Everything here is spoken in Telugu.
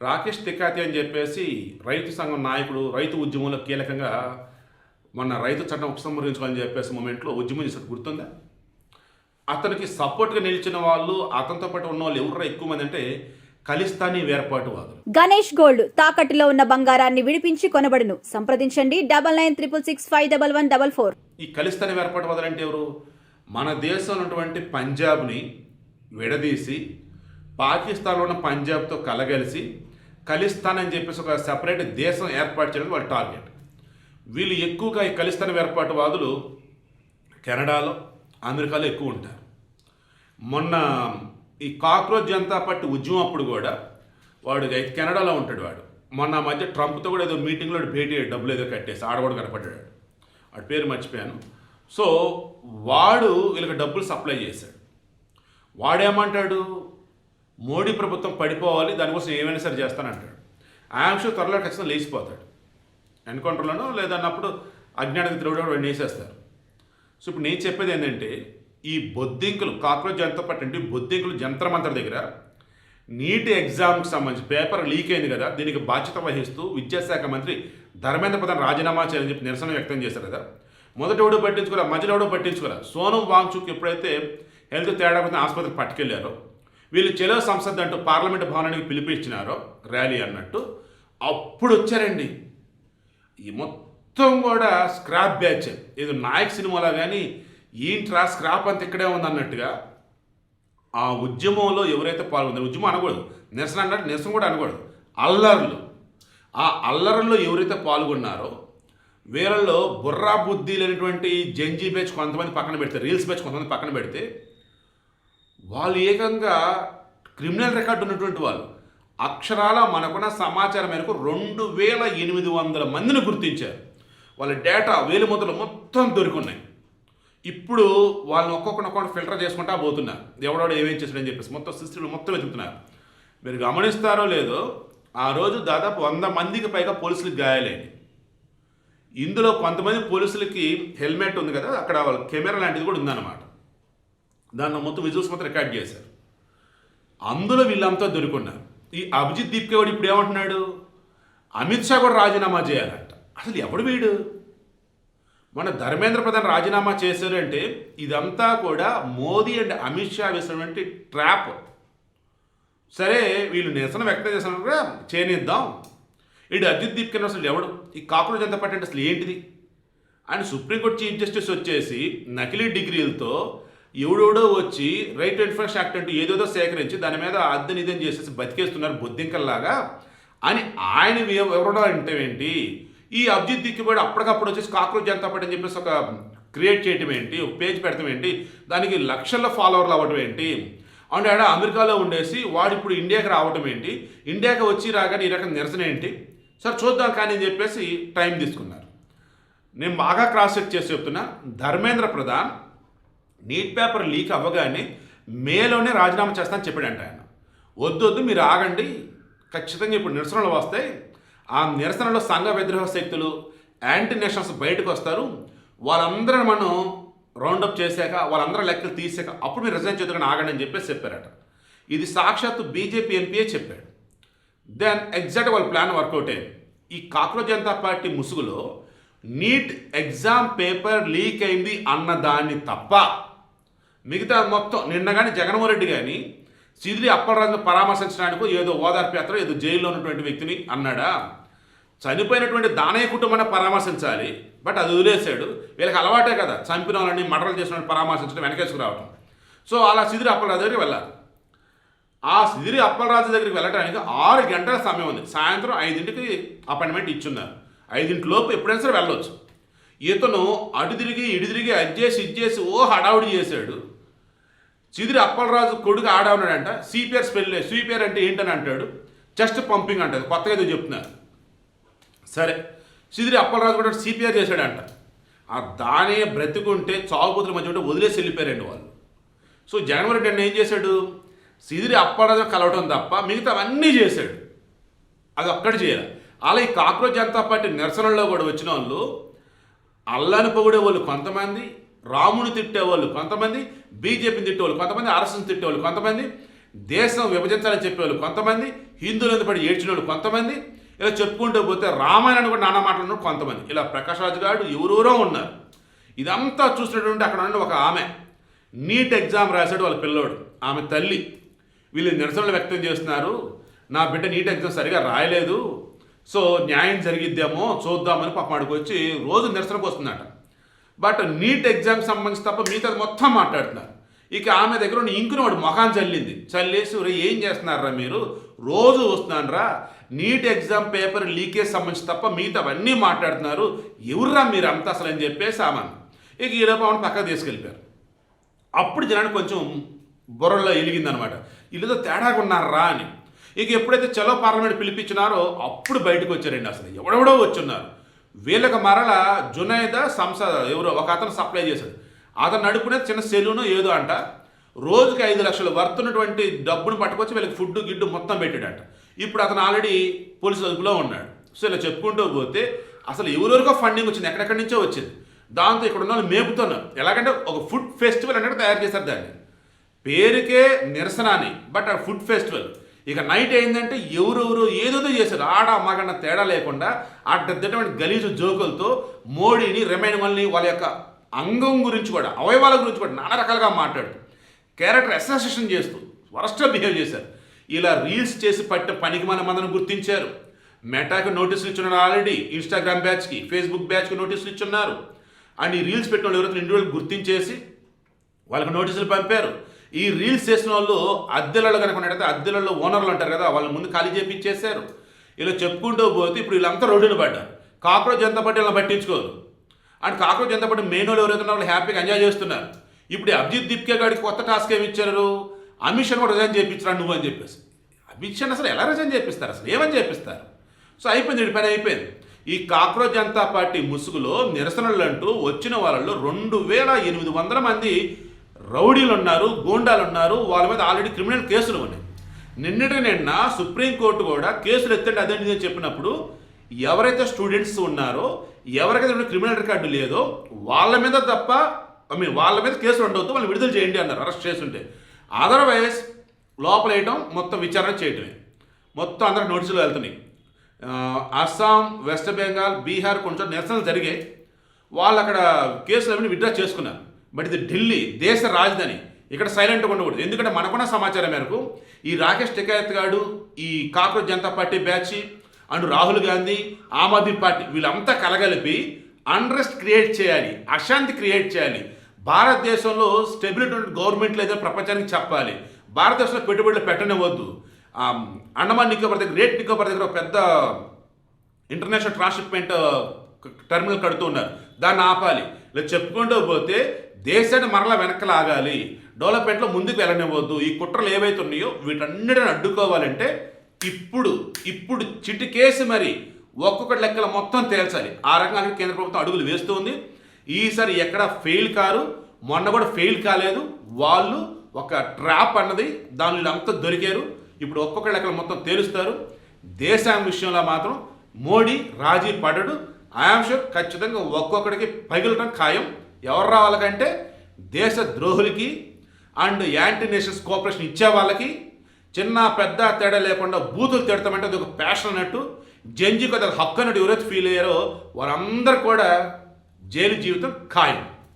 రాకేష్ తికాతి అని చెప్పేసి రైతు సంఘం నాయకుడు, రైతు ఉద్యమంలో కీలకంగా మొన్న రైతు చట్టం ఉపసంహరించుకోవాలని చెప్పేసి మూమెంట్లో ఉద్యమం చేసినట్టు గుర్తుందా? అతనికి సపోర్ట్గా నిలిచిన వాళ్ళు, అతనితో పాటు ఉన్న వాళ్ళు ఎవరు ఎక్కువ మంది అంటే ఖలిస్తానీ వేర్పాటువాదులు. గణేష్ గోల్డ్ తాకట్టులో ఉన్న బంగారాన్ని విడిపించి కొనబడును. సంప్రదించండి 9966651144. ఈ ఖలిస్తానీ వేర్పాటువాదులు అంటే ఎవరు? మన దేశంలో ఉన్నటువంటి పంజాబ్ని విడదీసి పాకిస్తాన్లో ఉన్న పంజాబ్తో కలగలిసి ఖలిస్తాన్ అని చెప్పేసి ఒక సెపరేట్ దేశం ఏర్పాటు చేయడం వాళ్ళ టార్గెట్. వీళ్ళు ఎక్కువగా ఈ ఖలిస్తాన్ వేర్పాటువాదులు కెనడాలో, అమెరికాలో ఎక్కువ ఉంటారు. మొన్న ఈ కాక్రోచ్ జనతా పార్టీ ఉద్యమం అప్పుడు కూడా వాడు కెనడాలో ఉంటాడు. మొన్న మధ్య ట్రంప్తో కూడా ఏదో మీటింగ్లో భేటీ డబ్బులు ఏదో కట్టేసి ఆడవాడు కనపడ్డాడు. వాడి పేరు మర్చిపోయాను. సో వాడు వీళ్ళకి డబ్బులు సప్లై చేశాడు. వాడేమంటాడు? మోడీ ప్రభుత్వం పడిపోవాలి, దానికోసం ఏమైనా సరే చేస్తానంటాడు. ఆంక్ష త్వరలో ఖచ్చితంగా లేచిపోతాడు. ఎన్కౌంటర్లోనో లేదన్నప్పుడు అజ్ఞాత ద్రవిడ వేసేస్తారు. సో ఇప్పుడు నేను చెప్పేది ఏంటంటే, ఈ బొద్దింకులు కాక్రోచ్ జనతా పార్టీ అంటే బొద్దింకులు జంతర్ మంతర్ దగ్గర నీట్ ఎగ్జామ్కి సంబంధించి పేపర్ లీక్ అయింది కదా, దీనికి బాధ్యత వహిస్తూ విద్యాశాఖ మంత్రి ధర్మేంద్ర ప్రధాన్ రాజీనామా చేయాలని చెప్పి నిరసన వ్యక్తం చేశారు కదా. మొదటి ఎవడో పట్టించుకోరా, మధ్యలో ఎవడో పట్టించుకోరా. సోనం వాంగ్చుక్ ఎప్పుడైతే హెల్త్ తేడా కోసం ఆసుపత్రికి పట్టుకెళ్లారో, వీళ్ళు చెలో సంసద్ అంటూ పార్లమెంట్ భవనానికి పిలిపించినారో ర్యాలీ అన్నట్టు, అప్పుడు వచ్చారండి. ఈ మొత్తం కూడా స్క్రాప్ బ్యాచ్. ఏదో నాయక్ సినిమాలో కానీ ఏంట్రా స్క్రాప్ అంత ఇక్కడే ఉంది అన్నట్టుగా ఆ ఉద్యమంలో ఎవరైతే పాల్గొన్నారో, ఉద్యమం అనకూడదు, నిరసన అన్నట్టు నిరసన కూడా అనకూడదు, అల్లర్లు, ఆ అల్లర్లో ఎవరైతే పాల్గొన్నారో వీళ్ళల్లో బుర్రా బుద్ధి లేనటువంటి జంజీ బ్యాచ్ కొంతమంది పక్కన పెడితే, రీల్స్ బ్యాచ్ కొంతమంది పక్కన పెడితే, వాళ్ళు ఏకంగా క్రిమినల్ రికార్డు ఉన్నటువంటి వాళ్ళు అక్షరాల మనకున్న సమాచారం మేరకు 2800 మందిని గుర్తించారు. వాళ్ళ డేటా వేలిముద్రలు మొత్తం దొరికున్నాయి. ఇప్పుడు వాళ్ళని ఒక్కొక్కటి ఫిల్టర్ చేసుకుంటా పోతున్నారు. ఎవడోడు ఏమేం చేశాడని చెప్పేసి మొత్తం సిస్టమ్లు మొత్తం వెతుకుతున్నారు. మీరు గమనిస్తారో లేదో, ఆ రోజు దాదాపు 100 మందికి పైగా పోలీసులకు గాయాలైంది. ఇందులో కొంతమంది పోలీసులకి హెల్మెట్ ఉంది కదా, అక్కడ వాళ్ళ కెమెరా లాంటిది కూడా ఉందన్నమాట. దాన్ని మొత్తం విజువల్స్ మొత్తం రికార్డ్ చేశారు. అందులో వీళ్ళంతా దొరుకున్నారు. ఈ అభిజిత్ దీప్కేవాడు ఇప్పుడు ఏమంటున్నాడు? అమిత్ షా కూడా రాజీనామా చేయాలంట. అసలు ఎవడు వీడు? మన ధర్మేంద్ర ప్రధాన్ రాజీనామా చేశారంటే ఇదంతా కూడా మోదీ అండ్ అమిత్ షా వేసినటువంటి ట్రాప్. సరే వీళ్ళు నిరసన వ్యక్తం చేస్తున్నారు కూడా చేయనిద్దాం. ఇటు అజిత్ దీప్కే అసలు ఎవడు? ఈ కాక్రోచ్ జనతా పార్టీ అంటే అసలు ఏంటిది? అండ్ సుప్రీంకోర్టు చీఫ్ జస్టిస్ వచ్చేసి నకిలీ డిగ్రీలతో ఎవడెవడో వచ్చి రైట్ టు ఇన్ఫర్మేషన్ యాక్ట్ అంటూ ఏదేదో సేకరించి దాని మీద అద్దె నిధం చేసేసి బతికేస్తున్నారు బొద్దింకల్లాగా అని ఆయన ఎవరో అంటే ఏంటి? ఈ అభిజిత్ దిక్కుబడి అప్పటికప్పుడు వచ్చేసి కాక్రోచ్ జనతా పార్టీ అని చెప్పేసి ఒక క్రియేట్ చేయటం ఏంటి, ఒక పేజ్ పెడతాం ఏంటి, దానికి లక్షల ఫాలోవర్లు అవ్వటం ఏంటి, అంటే ఆడ అమెరికాలో ఉండేసి వాడు ఇప్పుడు ఇండియాకి రావటం ఏంటి, ఇండియాకి వచ్చి రాగానే ఈ రకం నిరసన ఏంటి, సరే చూద్దాం కానీ అని చెప్పేసి టైం తీసుకున్నారు. నేను బాగా క్రాస్ చెక్ చేసి చెప్తున్నా, Dharmendra Pradhan neat paper leak అవ్వగానే మేలోనే రాజీనామా చేస్తానని చెప్పాడంట ఆయన. వద్దు మీరు ఆగండి, ఖచ్చితంగా ఇప్పుడు నిరసనలు వస్తాయి, ఆ నిరసనలో సంఘ విద్రోహ శక్తులు యాంటీ నేషనల్స్ బయటకు వస్తారు, వాళ్ళందరూ మనం రౌండప్ చేశాక వాళ్ళందరూ లెక్కలు తీసాక అప్పుడు మీరు రిజైన్ చేద్దామని ఆగండి అని చెప్పేసి చెప్పారట. ఇది సాక్షాత్తు బీజేపీ ఎంపీఏ చెప్పాడు. దెన్ ఎగ్జాక్ట్ వాళ్ళ ప్లాన్ వర్కౌట్ అయింది. ఈ కాక్రోచ్ జనతా పార్టీ ముసుగులో నీట్ ఎగ్జామ్ పేపర్ లీక్ అయింది అన్నదాన్ని తప్ప మిగతా మొత్తం నిన్న కానీ జగన్మోహన్ రెడ్డి కానీ సిదిరి అప్పలరాజును పరామర్శించడానికి ఏదో ఓదార్పు యాత్ర ఏదో జైల్లో ఉన్నటువంటి వ్యక్తిని అన్నాడా? చనిపోయినటువంటి దానయ్య కుటుంబాన్ని పరామర్శించాలి, బట్ అది వదిలేశాడు. వీళ్ళకి అలవాటే కదా చంపిన వాళ్ళని మర్డర్లు చేసిన వాళ్ళని పరామర్శించడం, వెనకేసుకురావడం. సో అలా సిదిరి అప్పలరాజు దగ్గరికి వెళ్ళాలి. ఆ సిదిరి అప్పలరాజు దగ్గరికి వెళ్ళడానికి 6 గంటల సమయం ఉంది. సాయంత్రం 5ంటికి అపాయింట్మెంట్ ఇచ్చున్నారు. 5ంటి లోపు ఎప్పుడైనా సరే వెళ్ళొచ్చు. ఇతను అటు తిరిగి ఇటు తిరిగి అజ్జేసి ఇచ్చేసి హడావుడి చేశాడు. సిదిరి అప్పలరాజు కొడుకు ఆడావున్నాడంట. సిపిఆర్ అంటే ఏంటని అంటాడు, చెస్ట్ పంపింగ్ అంటారు, కొత్తగా ఏదో చెప్తున్నారు. సరే సిదిరి అప్పలరాజు కూడా సిపిఆర్ చేశాడంట. ఆ దానే బ్రతికుంటే చావుబూతుల మధ్య ఉంటే వదిలేసి వెళ్ళిపోయారండి వాళ్ళు. సో జగన్మోహన్ రెడ్డి ఏం చేశాడు? సిదిరి అప్పలరాజు కలవటం తప్ప మిగతా అవన్నీ చేశాడు. అది ఒక్కటి చేయాలి. అలా ఈ కాక్రోచ్ జనతా పార్టీ నిరసనల్లో కూడా వచ్చిన వాళ్ళు అల్లాని పొగిడే వాళ్ళు కొంతమంది, రాముని తిట్టేవాళ్ళు కొంతమంది, బీజేపీని తిట్టేవాళ్ళు కొంతమంది, ఆర్ఎస్ఎస్ని తిట్టేవాళ్ళు కొంతమంది, దేశం విభజించాలని చెప్పేవాళ్ళు కొంతమంది, హిందువులందు పడి ఏడ్చిన వాళ్ళు కొంతమంది, ఇలా చెప్పుకుంటూ పోతే రామాయణాన్ని కూడా నానా మాట్లాడిన కొంతమంది, ఇలా ప్రకాష్ రాజ్ గారు ఎవరెవరో ఉన్నారు. ఇదంతా చూసినటువంటి అక్కడ నుండి ఒక ఆమె నీట్ ఎగ్జామ్ రాశాడు వాళ్ళ పిల్లోడు, ఆమె తల్లి వీళ్ళు నిరసనలు వ్యక్తం చేస్తున్నారు, నా బిడ్డ నీట్ ఎగ్జామ్ సరిగా రాయలేదు, సో న్యాయం జరిగిద్దేమో చూద్దామని పాపం అడిగి వచ్చి రోజు నిరసనకు వస్తుందట. బట్ నీట్ ఎగ్జామ్ సంబంధించి తప్ప మిగతా మొత్తం మాట్లాడుతున్నారు. ఇక ఆమె దగ్గర ఉన్న ఇంకుని వాడు మొఖాన్ని చల్లేసి ఏం చేస్తున్నారా మీరు, రోజు వస్తున్నారా, నీట్ ఎగ్జామ్ పేపర్ లీకేజ్ సంబంధించి తప్ప మిగతావన్నీ మాట్లాడుతున్నారు, ఎవర్రా మీరు అంతా అసలు అని చెప్పేసి ఆమె. ఇక ఈలోపు ఆమెను పక్కకు తీసుకెళ్ళిపోయారు. అప్పుడు జనానికి కొంచెం బుర్రలో ఎలిగిందనమాట, వీళ్ళతో తేడాగా ఉన్నారా అని. ఇక ఎప్పుడైతే చలో పార్లమెంట్ పిలిపించినారో అప్పుడు బయటకు వచ్చారండి. అసలు ఎవడెవడో వచ్చున్నారు. వీళ్ళకి మరల జునైదా సంస్థ ఎవరో ఒక అతను సప్లై చేశాడు. అతను నడుపునే చిన్న సెలూను ఏదో అంట, రోజుకి 5 లక్షలు వర్త్ ఉన్నటువంటి డబ్బును పట్టుకొచ్చి వీళ్ళకి ఫుడ్ గిడ్డు మొత్తం పెట్టాడంట. ఇప్పుడు అతను ఆల్రెడీ పోలీసు అదుపులో ఉన్నాడు. సో ఇలా చెప్పుకుంటూ పోతే అసలు ఎవరెవరికో ఫండింగ్ వచ్చింది, ఎక్కడెక్కడి నుంచో వచ్చింది. దాంతో ఇక్కడ ఉన్న వాళ్ళు మేపుతున్నారు. ఎలాగంటే ఒక ఫుడ్ ఫెస్టివల్ అనేది తయారు చేశారు, దాన్ని పేరుకే నిరసన అని, బట్ ఆ ఫుడ్ ఫెస్టివల్. ఇక నైట్ ఏంటంటే ఎవరెవరు ఏదోదో చేశారు, ఆడ మగన్న తేడా లేకుండా అడ్డదిడ్డమైన గలీజు జోకులతో మోడీని రిమైండ్ వాళ్ళని వాళ్ళ యొక్క అంగం గురించి కూడా, అవయవాల గురించి కూడా నానా రకాలుగా మాట్లాడుతూ క్యారెక్టర్ అసోసియేషన్ చేస్తూ వరస్ట్గా బిహేవ్ చేశారు. ఇలా రీల్స్ చేసి పట్టిన పనికి మనని గుర్తించారు. మెటాకి నోటీసులు ఇచ్చున్నారు, ఆల్రెడీ ఇన్స్టాగ్రామ్ బ్యాచ్కి, ఫేస్బుక్ బ్యాచ్కి నోటీసులు ఇచ్చున్నారు. అండ్ ఈ రీల్స్ పెట్టిన వాళ్ళు ఎవరైతే ఇండివిజువల్ గుర్తించేసి వాళ్ళకి నోటీసులు పంపారు. ఈ రీల్స్ చేసిన వాళ్ళు అద్దెలలో కనుక ఉన్నట్టయితే అద్దెలలో ఓనర్లు అంటారు కదా, వాళ్ళ ముందు ఖాళీ చేపించేశారు. ఇలా చెప్పుకుంటూ పోతే ఇప్పుడు వీళ్ళంతా రోడ్డున పడ్డారు. కాక్రోచ్ జనతా పార్టీ ఇలా పట్టించుకోరు. And cockroach Janata party main వాళ్ళు ఎవరైతే వాళ్ళు హ్యాపీగా ఎంజాయ్ చేస్తున్నారు. ఇప్పుడు అభిజిత్ దీప్కే గారికి కొత్త టాస్క్ ఏమి ఇచ్చారు, అమిత్ షా కూడా రిజైన్ చేయించరా నువ్వు అని చెప్పేసి. అమిత్ షాని అసలు ఎలా రిజైన్ చేపిస్తారు, అసలు ఏమని చేపిస్తారు? సో అయిపోయింది, వీడి పని అయిపోయింది. ఈ కాక్రోచ్ జనతా పార్టీ ముసుగులో నిరసనలు అంటూ వచ్చిన వాళ్ళలో 2800 మంది రౌడీలు ఉన్నారు, గూండాలు ఉన్నారు. వాళ్ళ మీద ఆల్రెడీ క్రిమినల్ కేసులు ఉన్నాయి. నిన్న సుప్రీంకోర్టు కూడా కేసులు ఎత్తండి అదేంటి అని చెప్పినప్పుడు ఎవరైతే స్టూడెంట్స్ ఉన్నారో, ఎవరికైతే క్రిమినల్ రికార్డు లేదో వాళ్ళ మీద తప్ప వాళ్ళ మీద కేసులు ఉండవద్దు, వాళ్ళు విడుదల చేయండి అన్నారు అరెస్ట్ చేస్తుంటే. అదర్వైజ్ లోపల వేయటం, మొత్తం విచారణ చేయటమే. మొత్తం అందరికి నోటీసులు వెళ్తున్నాయి. అస్సాం, వెస్ట్ బెంగాల్, బీహార్ కొంచెం నిరసనలు జరిగాయి. వాళ్ళు అక్కడ కేసులు అవన్నీ విత్డ్రా చేసుకున్నారు. బట్ ఇది ఢిల్లీ, దేశ రాజధాని, ఇక్కడ సైలెంట్గా ఉండకూడదు. ఎందుకంటే మనకున్న సమాచారం మేరకు ఈ రాకేష్ టికాయత్ గారు, ఈ cockroach Janata Party batch and Rahul Gandhi, Aam Aadmi Party వీళ్ళంతా కలగలిపి అన్రెస్ట్ క్రియేట్ చేయాలి, అశాంతి క్రియేట్ చేయాలి. భారతదేశంలో స్టెబిలిటీ గవర్నమెంట్ లేదని ప్రపంచానికి చెప్పాలి. భారతదేశంలో పెట్టుబడులు పెట్టనివ్వద్దు. అండమాన్ నికోబార్ దగ్గర, గ్రేట్ నికోబార్ దగ్గర ఒక పెద్ద ఇంటర్నేషనల్ ట్రాన్స్షిప్మెంట్ టెర్మినల్ కడుతూ ఉన్నారు, దాన్ని ఆపాలి. ఇలా చెప్పుకుంటూ పోతే దేశాన్ని మరలా వెనక్కి లాగాలి, డెవలప్మెంట్లో ముందుకు వెళ్ళనివ్వద్దు. ఈ కుట్రలు ఏవైతే ఉన్నాయో వీటన్నిటిని అడ్డుకోవాలంటే ఇప్పుడు చిటికేసి మరి ఒక్కొక్కటి లెక్కల మొత్తం తేల్చాలి. ఆ రకంగా కేంద్ర ప్రభుత్వం అడుగులు వేస్తూ ఉంది. ఈసారి ఎక్కడ ఫెయిల్ కారు, మొన్న కూడా ఫెయిల్ కాలేదు. వాళ్ళు ఒక ట్రాప్ అన్నది దానిలో వీళ్ళంతా దొరికారు. ఇప్పుడు ఒక్కొక్క లెక్కలు మొత్తం తేలుస్తారు. దేశాంగ విషయంలో మాత్రం మోడీ రాజీ పడడు. ఐఆమ్ షూర్ ఖచ్చితంగా ఒక్కొక్కడికి పగిలటం ఖాయం. ఎవరు రావాలంటే దేశ ద్రోహులకి అండ్ యాంటీ నేషన్స్ కోఆపరేషన్ ఇచ్చే వాళ్ళకి, చిన్న పెద్ద తేడా లేకుండా బూతులు తిడతామంటే అది ఒక ప్యాషన్ అన్నట్టు, జంజీకి అది హక్కు అన్నట్టు ఎవరైతే ఫీల్ అయ్యారో వారందరూ కూడా జైలు జీవితం ఖాయం.